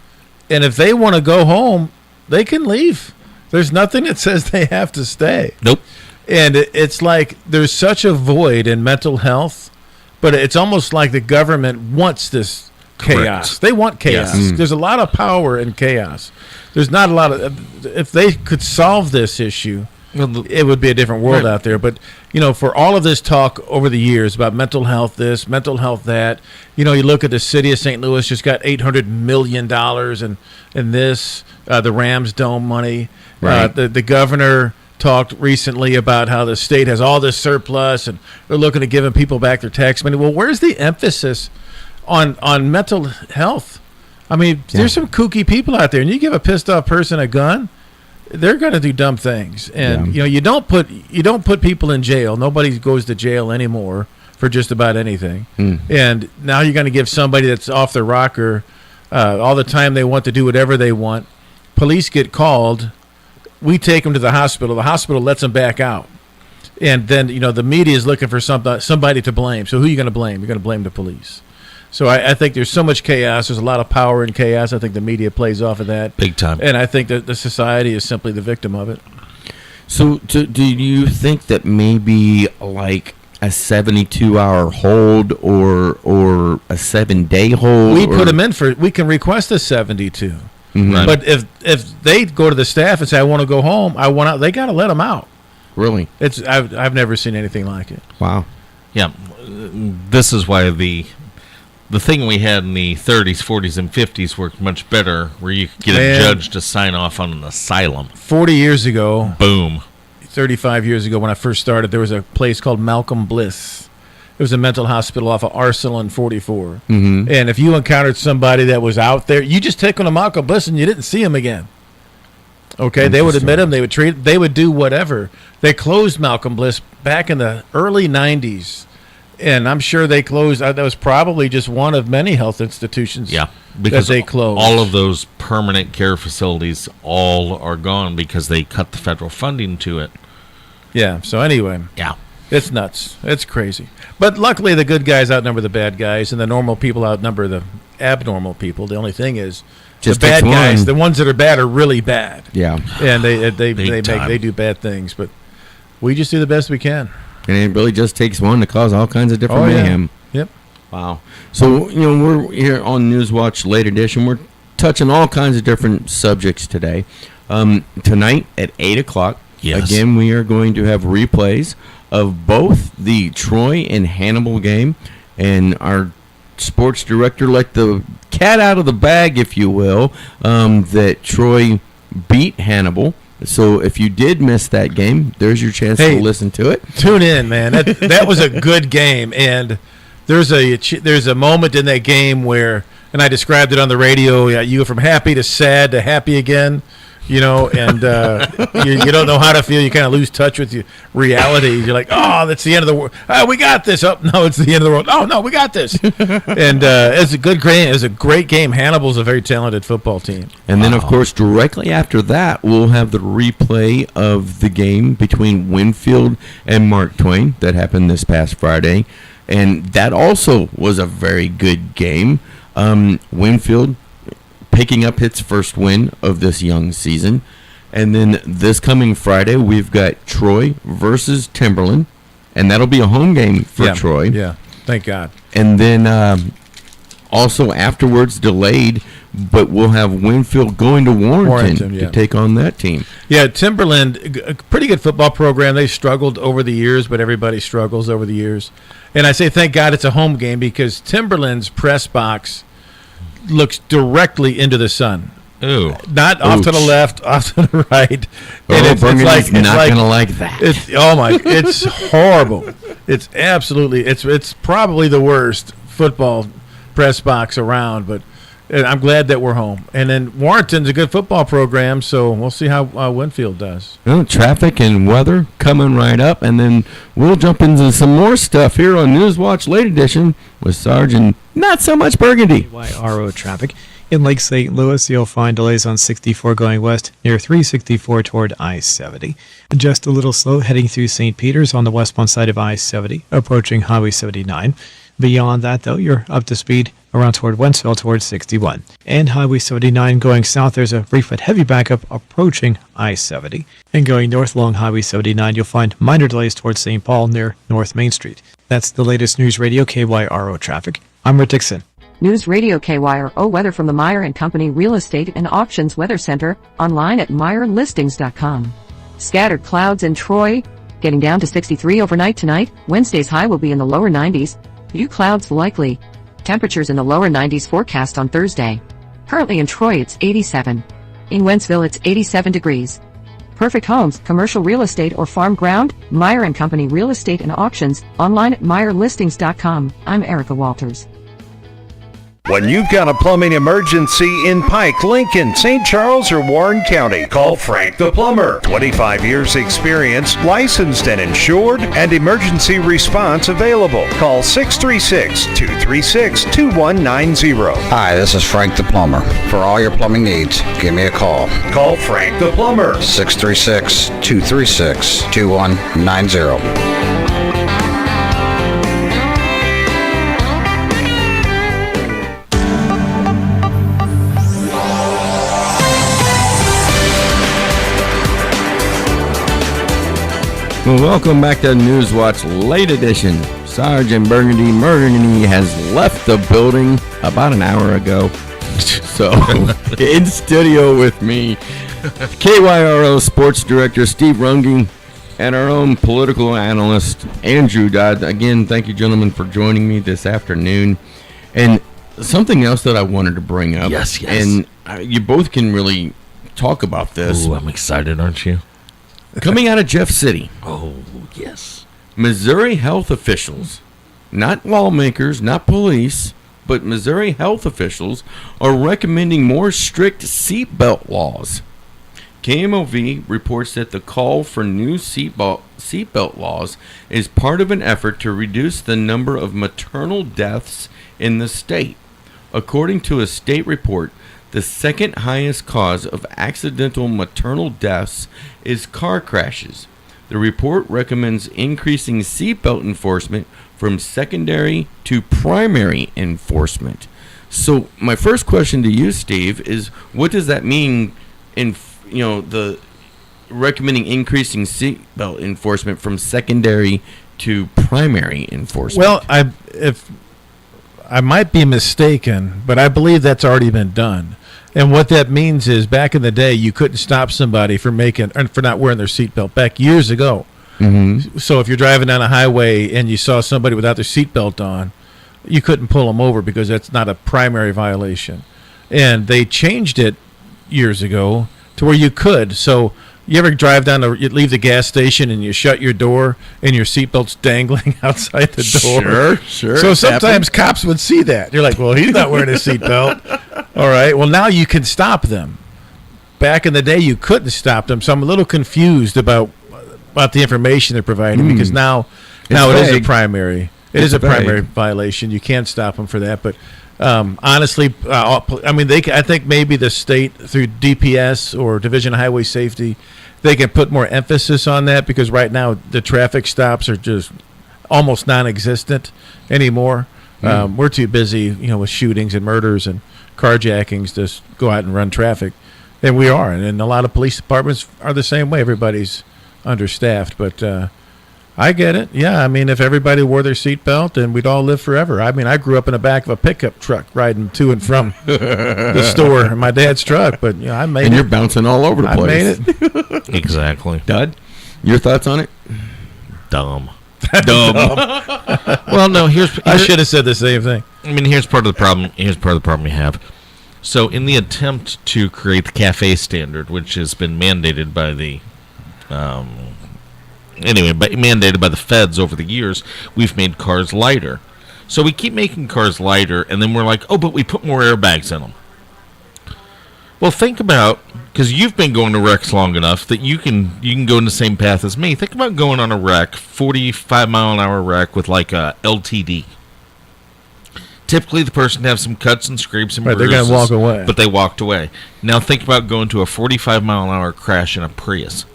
And if they want to go home, they can leave. There's nothing that says they have to stay. Nope. And it's like there's such a void in mental health. But it's almost like the government wants this chaos. Correct. They want chaos. Yes. There's a lot of power in chaos. There's not a lot of... If they could solve this issue, it would be a different world out there. But, for all of this talk over the years about mental health this, mental health that, you look at the city of St. Louis just got $800 million in this, the Rams Dome money. Right. The governor talked recently about how the state has all this surplus and they're looking at giving people back their tax money. Well, where's the emphasis on mental health? I mean, there's some kooky people out there, and you give a pissed off person a gun, they're going to do dumb things. And you don't put people in jail. Nobody goes to jail anymore for just about anything. And now you're going to give somebody that's off the rocker all the time they want to do whatever they want. Police get called. We take them to the hospital. The hospital lets them back out. And then, the media is looking for somebody to blame. So who are you going to blame? You're going to blame the police. So I think there's so much chaos. There's a lot of power in chaos. I think the media plays off of that. Big time. And I think that the society is simply the victim of it. So do you think that maybe like a 72-hour hold or a 7-day hold? We put them in we can request a 72. Right. But if they go to the staff and say, I want to go home, I want out, they got to let them out. Really? I've never seen anything like it. Wow. Yeah. This is why the thing we had in the 30s, 40s, and 50s worked much better, where you could get a judge to sign off on an asylum. 40 years ago. Boom. 35 years ago when I first started, there was a place called Malcolm Bliss. It was a mental hospital off of Arsenal and 44. Mm-hmm. And if you encountered somebody that was out there, you just take them to Malcolm Bliss and you didn't see him again. Okay, they would admit him. They would treat. They would do whatever. They closed Malcolm Bliss back in the early 90s. And I'm sure they closed. That was probably just one of many health institutions because that they closed. All of those permanent care facilities all are gone because they cut the federal funding to it. Yeah, so anyway. Yeah. It's nuts. It's crazy. But luckily the good guys outnumber the bad guys, and the normal people outnumber the abnormal people. The only thing is just the bad guys, the ones that are bad are really bad. Yeah. And they do bad things, but we just do the best we can. And it really just takes one to cause all kinds of different mayhem. Yep. Wow. So, we're here on Newswatch Late Edition. We're touching all kinds of different subjects today. Tonight at 8 o'clock, again, we are going to have replays of both the Troy and Hannibal game. And our sports director let the cat out of the bag, if you will, that Troy beat Hannibal. So if you did miss that game, there's your chance to listen to it. Tune in, man. That was a good game, and there's a moment in that game where, and I described it on the radio. You go from happy to sad to happy again, and you don't know how to feel. You kind of lose touch with your reality. You're like, oh, that's the end of the world. Oh, we got this. Oh, no, it's the end of the world. Oh, no, we got this. And it's a good game. It was a great game. Hannibal's a very talented football team. And then, of course, directly after that, we'll have the replay of the game between Winfield and Mark Twain that happened this past Friday. And that also was a very good game. Winfield picking up its first win of this young season. And then this coming Friday, we've got Troy versus Timberland. And that'll be a home game for Troy. Yeah, thank God. And then also afterwards, delayed, but we'll have Winfield going to Warrenton to take on that team. Yeah, Timberland, a pretty good football program. They struggled over the years, but everybody struggles over the years. And I say thank God it's a home game because Timberland's press box looks directly into the sun. Ooh. Not off to the left, off to the right. And it's not going to like that. It's horrible. It's absolutely, it's probably the worst football press box around, but I'm glad that we're home. And then Warrenton's a good football program, so we'll see how Winfield does. Well, traffic and weather coming right up, and then we'll jump into some more stuff here on Newswatch Late Edition with Sarge and not so much Burgundy. KYRO traffic. In Lake St. Louis, you'll find delays on 64 going west near 364 toward I-70. Just a little slow heading through St. Peter's on the westbound side of I-70, approaching Highway 79. Beyond that, though, you're up to speed around toward Wentzville towards 61. And Highway 79 going south, there's a brief but heavy backup approaching I-70. And going north along Highway 79, you'll find minor delays towards St. Paul near North Main Street. That's the latest News Radio KYRO traffic. I'm Rick Dixon. News Radio KYRO weather from the Meyer & Company Real Estate and Auctions Weather Center, online at MeyerListings.com. Scattered clouds in Troy, getting down to 63 overnight tonight. Wednesday's high will be in the lower 90s. Few clouds likely. Temperatures in the lower 90s forecast on Thursday. Currently in Troy it's 87. In Wentzville it's 87 degrees. Perfect homes, commercial real estate or farm ground, Meyer & Company Real Estate and Auctions, online at MeyerListings.com. I'm Erica Walters. When you've got a plumbing emergency in Pike, Lincoln, St. Charles, or Warren County, call Frank the Plumber. 25 years experience, licensed and insured, and emergency response available. Call 636-236-2190. Hi, this is Frank the Plumber. For all your plumbing needs, give me a call. Call Frank the Plumber. 636-236-2190. Well, welcome back to Newswatch Late Edition. Sarge and Burgundy has left the building about an hour ago. So, in studio with me, KYRO Sports Director Steve Runge and our own political analyst, Andrew Dodd. Again, thank you, gentlemen, for joining me this afternoon. And something else that I wanted to bring up. Yes. And you both can really talk about this. Ooh, I'm excited, aren't you? Coming out of Jeff City. Oh, yes. Missouri health officials, not lawmakers, not police, but Missouri health officials are recommending more strict seatbelt laws. KMOV reports that the call for new seatbelt laws is part of an effort to reduce the number of maternal deaths in the state. According to a state report, the second highest cause of accidental maternal deaths is car crashes. The report recommends increasing seatbelt enforcement from secondary to primary enforcement. So my first question to you, Steve, is what does that mean in the recommending increasing seatbelt enforcement from secondary to primary enforcement? Well, if I might be mistaken, but I believe that's already been done. And what that means is back in the day, you couldn't stop somebody for not wearing their seatbelt back years ago. Mm-hmm. So if you're driving down a highway and you saw somebody without their seatbelt on, you couldn't pull them over because that's not a primary violation. And they changed it years ago to where you could. So you ever drive down you leave the gas station and you shut your door and your seatbelt's dangling outside the door? Sure. So sometimes cops would see that. You're like, well, he's not wearing a seatbelt. All right. Well, now you can stop them. Back in the day, you couldn't stop them. So I'm a little confused about the information they're providing because now it is a primary. It is a primary violation. You can't stop them for that. But honestly, I mean, I think maybe the state through DPS or Division of Highway Safety, they can put more emphasis on that because right now the traffic stops are just almost non-existent anymore. We're too busy, with shootings and murders and carjackings to go out and run traffic, and we are. And a lot of police departments are the same way. Everybody's understaffed, but I get it. Yeah, I mean, if everybody wore their seatbelt, then we'd all live forever. I mean, I grew up in the back of a pickup truck riding to and from the store in my dad's truck, but I made it. And you're bouncing all over the place. I made it. Exactly. Dud, your thoughts on it? Dumb. Well, no. I should have said the same thing. I mean, here's part of the problem. Here's part of the problem we have. So, in the attempt to create the CAFE standard, which has been mandated by the mandated by the feds over the years, we've made cars lighter. So we keep making cars lighter, and then we're like, oh, but we put more airbags in them. Well, think about, because you've been going to wrecks long enough that you can go in the same path as me. Think about going on a wreck, 45-mile-an-hour wreck with like a LTD. Typically, the person have some cuts and scrapes and bruises. They're going to walk away. But they walked away. Now think about going to a 45-mile-an-hour crash in a Prius.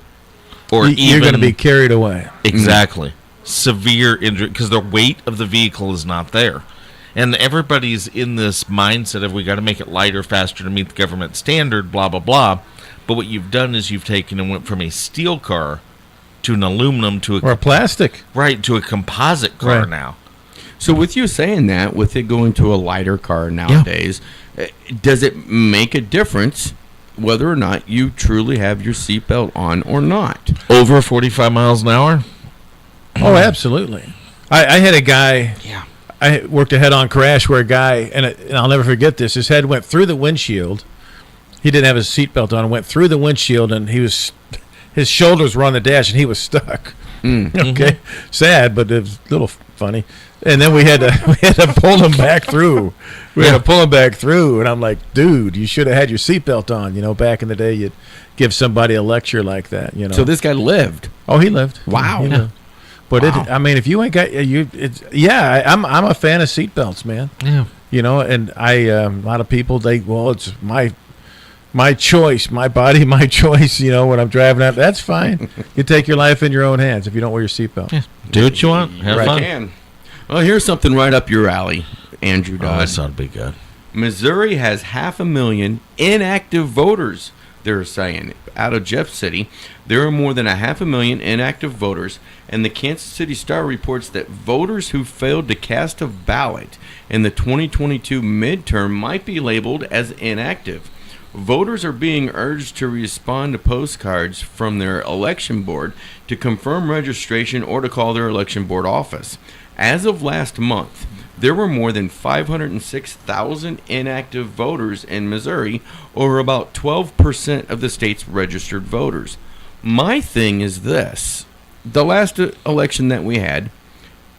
Or you're going to be carried away. Exactly. Severe injury, because the weight of the vehicle is not there. And everybody's in this mindset of we got to make it lighter, faster to meet the government standard, blah, blah, blah. But what you've done is you've taken and went from a steel car to an aluminum to or a plastic. Right, to a composite car now. So with you saying that, with it going to a lighter car nowadays, does it make a difference whether or not you truly have your seatbelt on or not? Over 45 miles an hour? Oh, absolutely. I had a guy, I worked a head-on crash where a guy, and I'll never forget this, his head went through the windshield. He didn't have his seatbelt on, went through the windshield, and his shoulders were on the dash, and he was stuck. Okay, sad, but it was a little funny. And then we had to pull him back through. And I'm like, dude, you should have had your seatbelt on. Back in the day, you'd give somebody a lecture like that. So this guy lived. Oh, he lived. Wow. He lived. But if you ain't got I'm a fan of seatbelts, man. Yeah. And a lot of people it's my choice, my body, my choice. When I'm driving out, that's fine. You take your life in your own hands if you don't wear your seatbelt. Yeah. Do what you want. Have fun. Can. Well, here's something right up your alley, Andrew Dodd. Oh, that sounds be good. Missouri has 500,000 inactive voters, they're saying. Out of Jeff City, there are more than 500,000 inactive voters, and the Kansas City Star reports that voters who failed to cast a ballot in the 2022 midterm might be labeled as inactive. Voters are being urged to respond to postcards from their election board to confirm registration or to call their election board office. As of last month, there were more than 506,000 inactive voters in Missouri, or about 12% of the state's registered voters. My thing is this. The last election that we had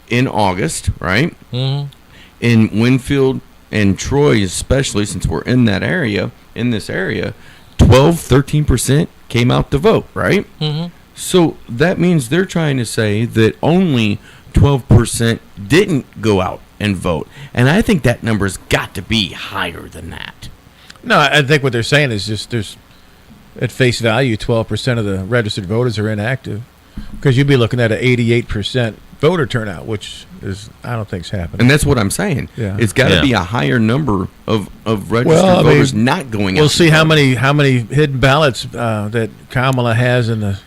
in August, right? Mm-hmm. In Winfield and Troy especially, since we're in this area, 13% came out to vote, right? Mm-hmm. So that means they're trying to say that only 12% didn't go out and vote. And I think that number's got to be higher than that. No, I think what they're saying is just there's, at face value, 12% of the registered voters are inactive. Because you'd be looking at an 88% voter turnout, which is I don't think is happening. And that's what I'm saying. Yeah. It's got to be a higher number of registered voters not going out. We'll see how many hidden ballots that Kamala has in the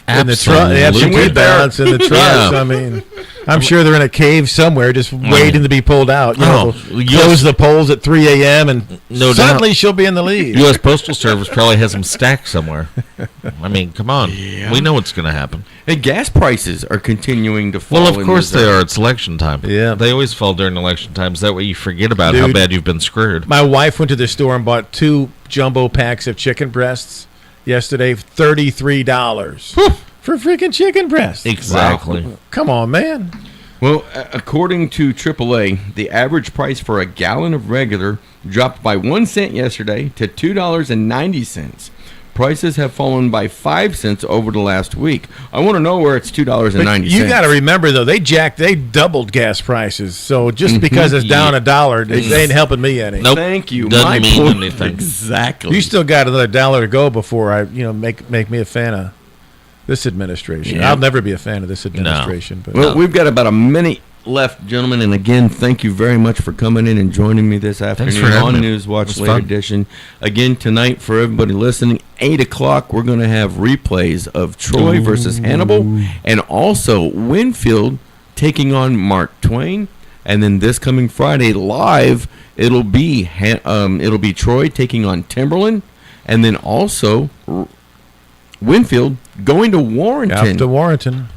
absentee ballots in the trust. Yeah. I mean, I'm sure they're in a cave somewhere, just waiting to be pulled out. Close the polls at 3 a.m. and suddenly she'll be in the lead. U.S. Postal Service probably has them stacked somewhere. I mean, come on. Yeah. We know what's going to happen. And gas prices are continuing to fall. Well, of course they are. It's election time. Yeah. They always fall during election times. That way you forget about how bad you've been screwed. My wife went to the store and bought 2 jumbo packs of chicken breasts, yesterday, $33 for freaking chicken breast. Exactly. Wow. Come on, man. Well, according to AAA, the average price for a gallon of regular dropped by 1 cent yesterday to $2.90. Prices have fallen by 5 cents over the last week. I want to know where it's $2.90. You got to remember though, they doubled gas prices. So just because it's down $1, they ain't helping me any. Nope. Thank you. Doesn't mean anything. Exactly. You still got another $1 to go before I, make me a fan of this administration. Yeah. I'll never be a fan of this administration. No. But we've got about a minute left, gentlemen, and again, thank you very much for coming in and joining me this afternoon on Newswatch Late Edition. Again, tonight, for everybody listening, 8 o'clock, we're going to have replays of Troy versus Hannibal, and also Winfield taking on Mark Twain. And then this coming Friday, live, it'll be Troy taking on Timberland, and then also Winfield going to Warrenton. After Warrenton.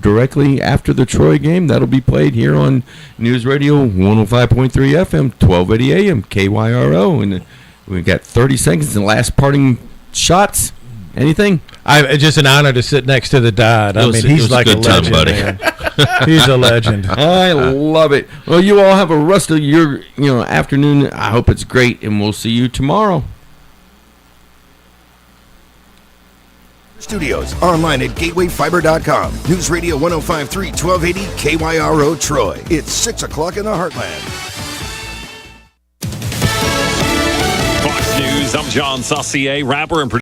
Directly after the Troy game. That'll be played here on News Radio 105.3 FM, 1280 AM, KYRO. And we've got 30 seconds and last parting shots. Anything? It's just an honor to sit next to the Dodd. He's like a legend, man. He's a legend. I love it. Well, you all have a rest of your afternoon. I hope it's great, and we'll see you tomorrow. Studios, online at gatewayfiber.com. News Radio 105.3, 1280 KYRO Troy. It's 6 o'clock in the Heartland. Fox News, I'm John Saucier, rapper and producer.